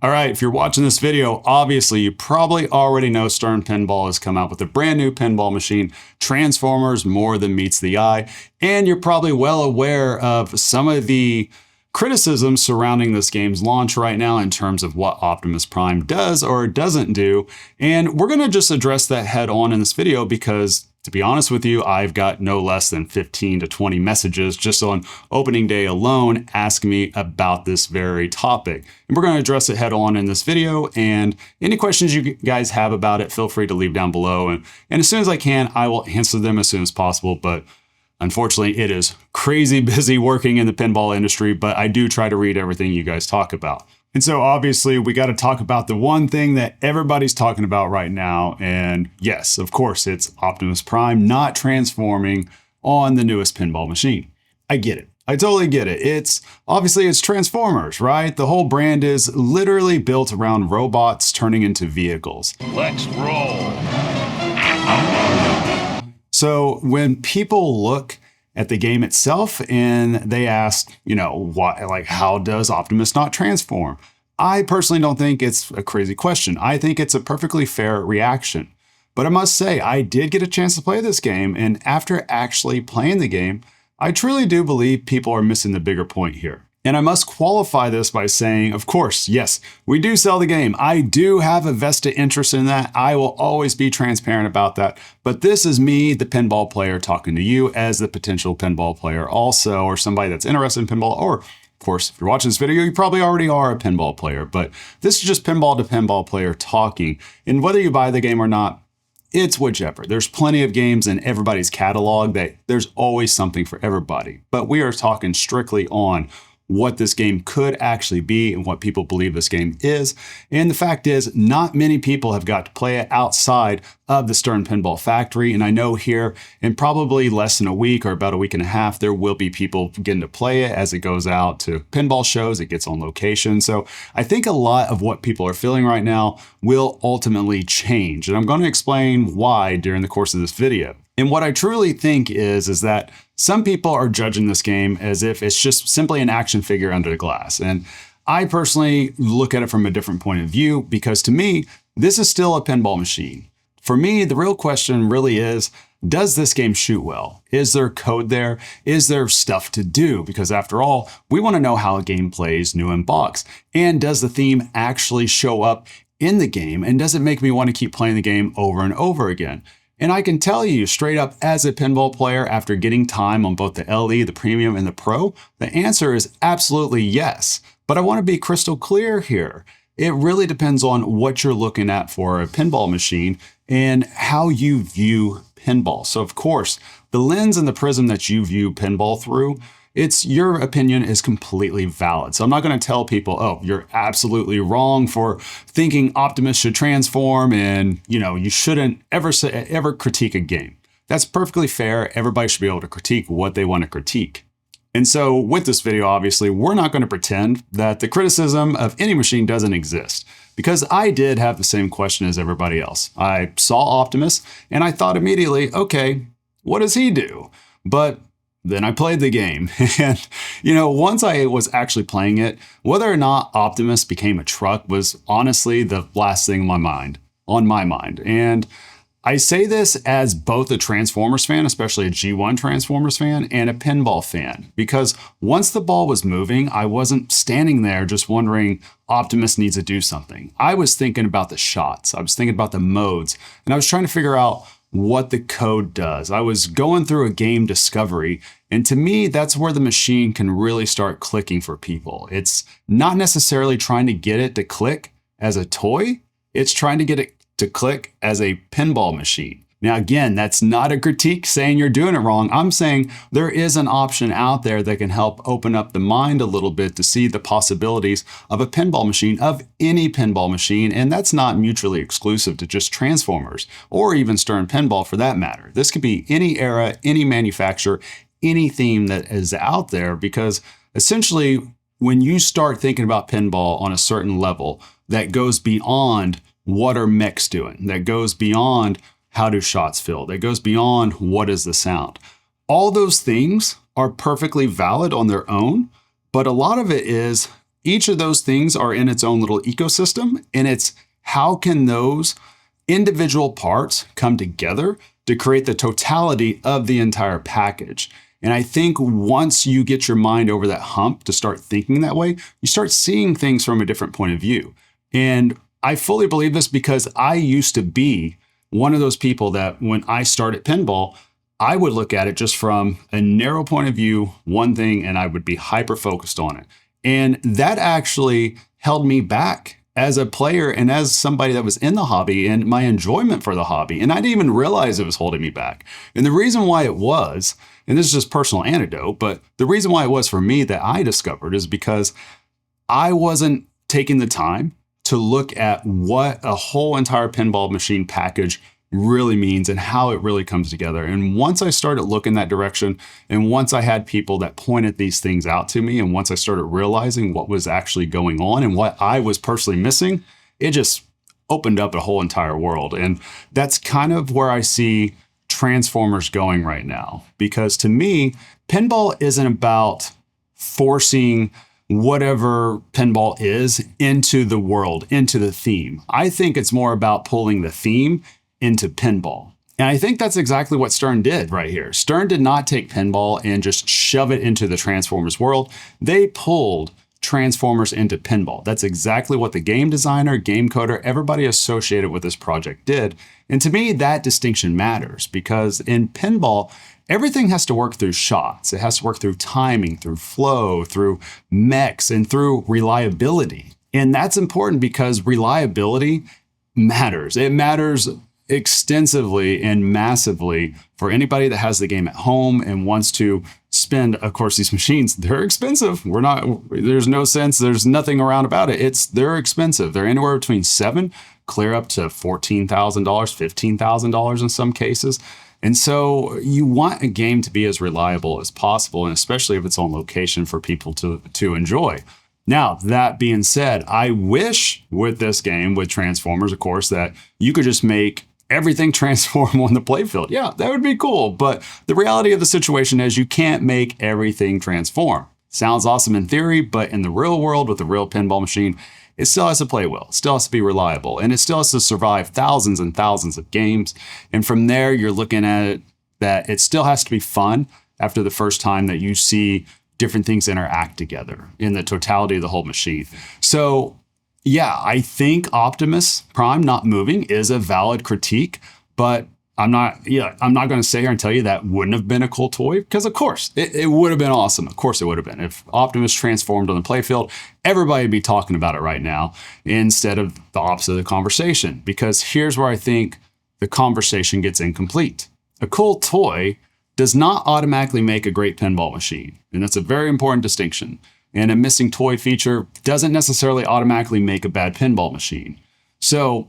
All right, if you're watching this video, obviously you probably already know Stern Pinball has come out with a brand new pinball machine, Transformers More Than Meets the Eye, and you're probably well aware of some of the criticisms surrounding this game's launch right now in terms of what Optimus Prime does or doesn't do. And we're going to just address that head on in this video because, to be honest with you, I've got no less than 15 to 20 messages just on opening day alone asking me about this very topic. And we're going to address it head on in this video. And any questions you guys have about it, feel free to leave down below. And as soon as I can, I will answer them as soon as possible. But unfortunately, it is crazy busy working in the pinball industry, but I do try to read everything you guys talk about. And so obviously we got to talk about the one thing that everybody's talking about right now. And yes, of course, it's Optimus Prime not transforming on the newest pinball machine. I get it. I totally get it. It's Transformers, right? The whole brand is literally built around robots turning into vehicles. Let's roll. So when people look at the game itself and they ask, why, like, how does Optimus not transform? I personally don't think it's a crazy question. I think it's a perfectly fair reaction. But I must say, I did get a chance to play this game, and after actually playing the game, I truly do believe people are missing the bigger point here. And I must qualify this by saying, of course, yes, we do sell the game. I do have a vested interest in that. I will always be transparent about that. But this is me, the pinball player, talking to you as the potential pinball player also, or somebody that's interested in pinball. Or, of course, if you're watching this video, you probably already are a pinball player. But this is just pinball to pinball player talking. And whether you buy the game or not, it's whichever. There's plenty of games in everybody's catalog that there's always something for everybody. But we are talking strictly on what this game could actually be and what people believe this game is. And the fact is, not many people have got to play it outside of the Stern Pinball factory. And I know here in probably less than a week or about a week and a half, there will be people getting to play it as it goes out to pinball shows, it gets on location. So I think a lot of what people are feeling right now will ultimately change. And I'm going to explain why during the course of this video. And what I truly think is that some people are judging this game as if it's just simply an action figure under the glass. And I personally look at it from a different point of view because to me, this is still a pinball machine. For me, the real question really is, does this game shoot well? Is there code there? Is there stuff to do? Because after all, we want to know how a game plays new in box. And does the theme actually show up in the game? And does it make me want to keep playing the game over and over again? And I can tell you straight up as a pinball player after getting time on both the LE, the Premium, and the Pro, the answer is absolutely yes. But I want to be crystal clear here. It really depends on what you're looking at for a pinball machine and how you view pinball. So of course, the lens and the prism that you view pinball through, your opinion is completely valid. So I'm not going to tell people, oh, you're absolutely wrong for thinking Optimus should transform and, you shouldn't ever critique a game. That's perfectly fair. Everybody should be able to critique what they want to critique. And so with this video, obviously, we're not going to pretend that the criticism of any machine doesn't exist, because I did have the same question as everybody else. I saw Optimus and I thought immediately, okay, what does he do? But then I played the game and, once I was actually playing it, whether or not Optimus became a truck was honestly the last thing on my mind. And I say this as both a Transformers fan, especially a G1 Transformers fan, and a pinball fan, because once the ball was moving, I wasn't standing there just wondering Optimus needs to do something. I was thinking about the shots. I was thinking about the modes, and I was trying to figure out what the code does. I was going through a game discovery, and to me, that's where the machine can really start clicking for people. It's not necessarily trying to get it to click as a toy. It's trying to get it to click as a pinball machine. Now, again, that's not a critique saying you're doing it wrong. I'm saying there is an option out there that can help open up the mind a little bit to see the possibilities of a pinball machine, of any pinball machine. And that's not mutually exclusive to just Transformers or even Stern Pinball for that matter. This could be any era, any manufacturer, any theme that is out there, because essentially when you start thinking about pinball on a certain level that goes beyond what are mechs doing, that goes beyond how do shots feel, that goes beyond what is the sound. All those things are perfectly valid on their own, but a lot of it is each of those things are in its own little ecosystem, and it's how can those individual parts come together to create the totality of the entire package. And I think once you get your mind over that hump to start thinking that way, you start seeing things from a different point of view. And I fully believe this because I used to be one of those people that when I started pinball, I would look at it just from a narrow point of view, one thing, and I would be hyper focused on it. And that actually held me back as a player and as somebody that was in the hobby and my enjoyment for the hobby. And I didn't even realize it was holding me back. And the reason why it was, and this is just personal anecdote, but the reason why it was for me that I discovered is because I wasn't taking the time to look at what a whole entire pinball machine package really means and how it really comes together. And once I started looking that direction, and once I had people that pointed these things out to me, and once I started realizing what was actually going on and what I was personally missing, it just opened up a whole entire world. And that's kind of where I see Transformers going right now. Because to me, pinball isn't about forcing whatever pinball is into the world, into the theme. I think it's more about pulling the theme into pinball. And I think that's exactly what Stern did right here. Stern did not take pinball and just shove it into the Transformers world. They pulled Transformers into pinball. That's exactly what the game designer, game coder, everybody associated with this project did. And to me, that distinction matters because in pinball, everything has to work through shots. It has to work through timing, through flow, through mechs, and through reliability. And that's important because reliability matters. It matters extensively and massively for anybody that has the game at home and wants to spend. Of course, these machines, they're expensive. There's no sense, there's nothing around about it. They're expensive. They're anywhere between $7,000 clear up to $14,000, $15,000 in some cases. And so you want a game to be as reliable as possible, and especially if it's on location for people to enjoy. Now, that being said, I wish with this game, with Transformers, of course, that you could just make everything transform on the playfield. Yeah, that would be cool. But the reality of the situation is you can't make everything transform. Sounds awesome in theory, but in the real world with a real pinball machine, it still has to play well, it still has to be reliable, and it still has to survive thousands and thousands of games. And from there, you're looking at it that it still has to be fun after the first time that you see different things interact together in the totality of the whole machine. So yeah, I think Optimus Prime not moving is a valid critique, but I'm not going to sit here and tell you that wouldn't have been a cool toy, because of course it would have been awesome. Of course it would have been. If Optimus transformed on the playfield, everybody would be talking about it right now instead of the opposite of the conversation, because here's where I think the conversation gets incomplete. A cool toy does not automatically make a great pinball machine. And that's a very important distinction. And a missing toy feature doesn't necessarily automatically make a bad pinball machine. So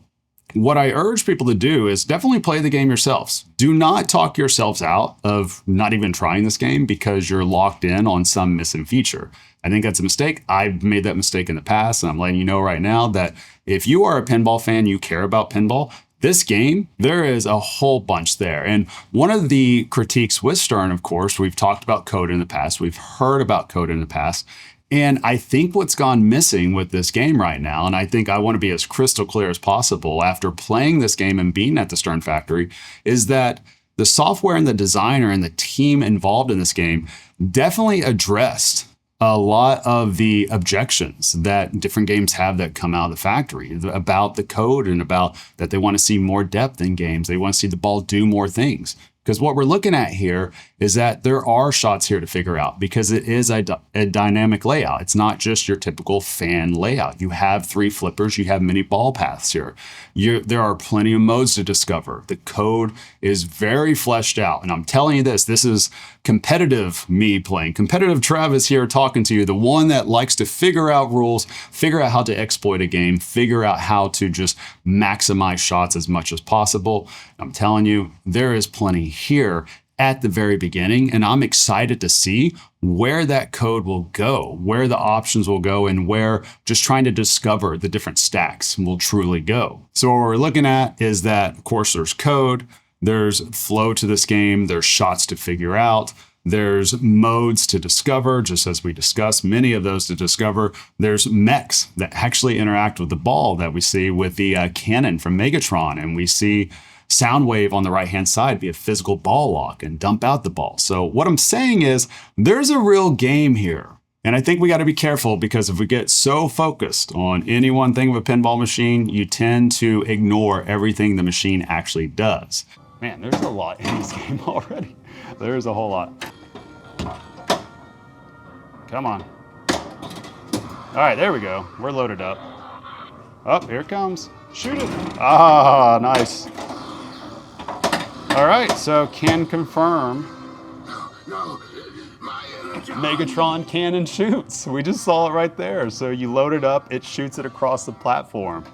what I urge people to do is definitely play the game yourselves. Do not talk yourselves out of not even trying this game because you're locked in on some missing feature. I think that's a mistake. I've made that mistake in the past, and I'm letting you know right now that if you are a pinball fan, you care about pinball, this game, there is a whole bunch there. And one of the critiques with Stern, of course, we've talked about code in the past. We've heard about code in the past. And I think what's gone missing with this game right now, and I think I want to be as crystal clear as possible after playing this game and being at the Stern factory, is that the software and the designer and the team involved in this game definitely addressed a lot of the objections that different games have that come out of the factory about the code and about that they want to see more depth in games. They want to see the ball do more things. Because what we're looking at here is that there are shots here to figure out because it is a dynamic layout. It's not just your typical fan layout. You have 3 flippers, you have many ball paths here. There are plenty of modes to discover. The code is very fleshed out. And I'm telling you this is competitive me playing. Competitive Travis here talking to you, the one that likes to figure out rules, figure out how to exploit a game, figure out how to just maximize shots as much as possible. I'm telling you, there is plenty here at the very beginning, and I'm excited to see where that code will go, where the options will go, and where just trying to discover the different stacks will truly go. So what we're looking at is that, of course, there's code, there's flow to this game, there's shots to figure out, There's modes to discover, just as we discussed, many of those to discover. There's mechs that actually interact with the ball that we see with the cannon from Megatron. And we see Soundwave on the right-hand side be a physical ball lock and dump out the ball. So what I'm saying is there's a real game here. And I think we got to be careful, because if we get so focused on any one thing of a pinball machine, you tend to ignore everything the machine actually does. Man, there's a lot in this game already. There's a whole lot. Come on. All right, there we go. We're loaded up. Oh, here it comes. Shoot it. Ah, nice. All right, so can confirm. Megatron cannon shoots. We just saw it right there. So you load it up, it shoots it across the platform.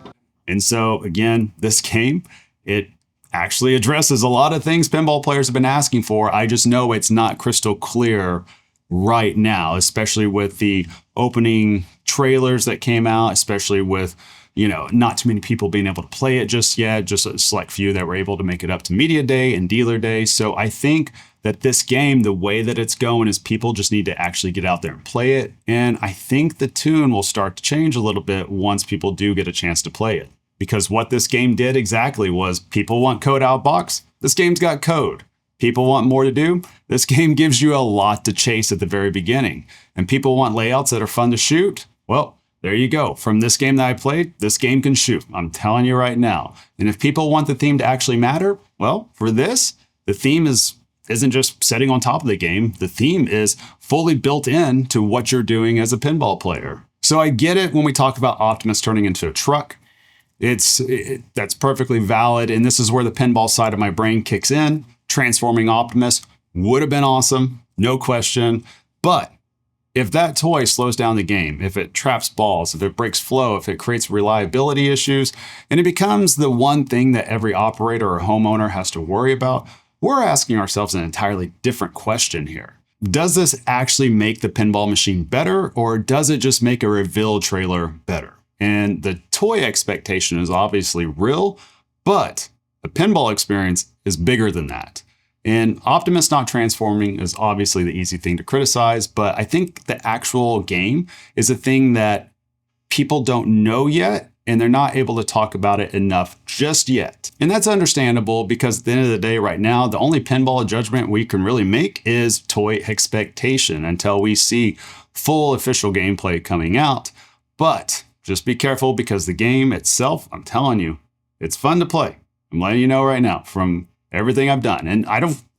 And so again, this game, it actually addresses a lot of things pinball players have been asking for. I just know it's not crystal clear right now, especially with the opening trailers that came out, especially with, you know, not too many people being able to play it just yet, just a select few that were able to make it up to media day and dealer day. So I think that this game, the way that it's going is people just need to actually get out there and play it. And I think the tune will start to change a little bit once people do get a chance to play it. Because what this game did exactly was people want code out box. This game's got code. People want more to do. This game gives you a lot to chase at the very beginning. And people want layouts that are fun to shoot. Well, there you go. From this game that I played, this game can shoot. I'm telling you right now. And if people want the theme to actually matter, well, for this, the theme isn't just sitting on top of the game. The theme is fully built in to what you're doing as a pinball player. So I get it when we talk about Optimus turning into a truck. That's perfectly valid. And this is where the pinball side of my brain kicks in. Transforming Optimus would have been awesome, no question. But if that toy slows down the game, if it traps balls, if it breaks flow, if it creates reliability issues, and it becomes the one thing that every operator or homeowner has to worry about, we're asking ourselves an entirely different question here. Does this actually make the pinball machine better, or does it just make a reveal trailer better? And the toy expectation is obviously real, but the pinball experience is bigger than that. And Optimus not transforming is obviously the easy thing to criticize, but I think the actual game is a thing that people don't know yet, and they're not able to talk about it enough just yet. And that's understandable, because at the end of the day right now, the only pinball judgment we can really make is toy expectation until we see full official gameplay coming out. But just be careful, because the game itself, I'm telling you, it's fun to play. I'm letting you know right now from everything I've done. And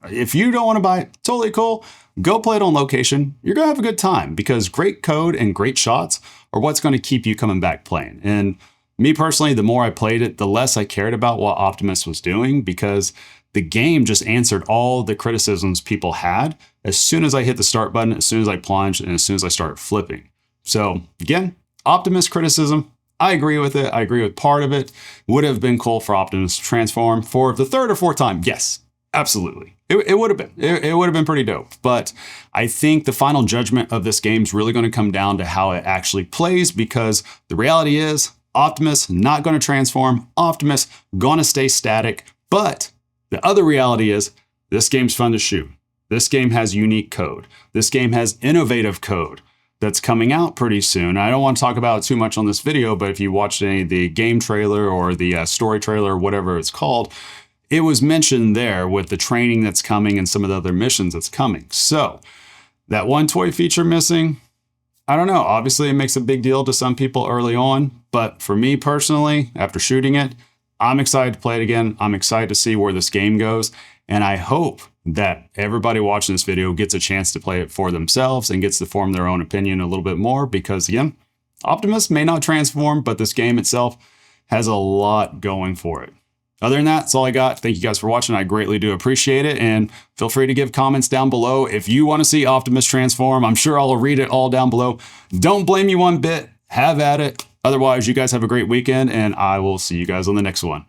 if you don't want to buy it, totally cool. Go play it on location. You're going to have a good time, because great code and great shots are what's going to keep you coming back playing. And me personally, the more I played it, the less I cared about what Optimus was doing, because the game just answered all the criticisms people had as soon as I hit the start button, as soon as I plunged, and as soon as I started flipping. So again, Optimus criticism, I agree with it. I agree with part of it. Would have been cool for Optimus to transform for the third or fourth time. Yes, absolutely. It would have been. It would have been pretty dope. But I think the final judgment of this game is really going to come down to how it actually plays, because the reality is Optimus not going to transform. Optimus going to stay static. But the other reality is this game's fun to shoot. This game has unique code. This game has innovative code that's coming out pretty soon. I don't want to talk about it too much on this video, but if you watched any of the game trailer or the story trailer, or whatever it's called, it was mentioned there with the training that's coming and some of the other missions that's coming. So that one toy feature missing, I don't know. Obviously, it makes a big deal to some people early on, but for me personally, after shooting it, I'm excited to play it again. I'm excited to see where this game goes. And I hope that everybody watching this video gets a chance to play it for themselves and gets to form their own opinion a little bit more, because again, Optimus may not transform, but this game itself has a lot going for it. Other than that, that's all I got. Thank you guys for watching. I greatly do appreciate it. And feel free to give comments down below. If you want to see Optimus transform, I'm sure I'll read it all down below. Don't blame you one bit. Have at it. Otherwise, you guys have a great weekend, and I will see you guys on the next one.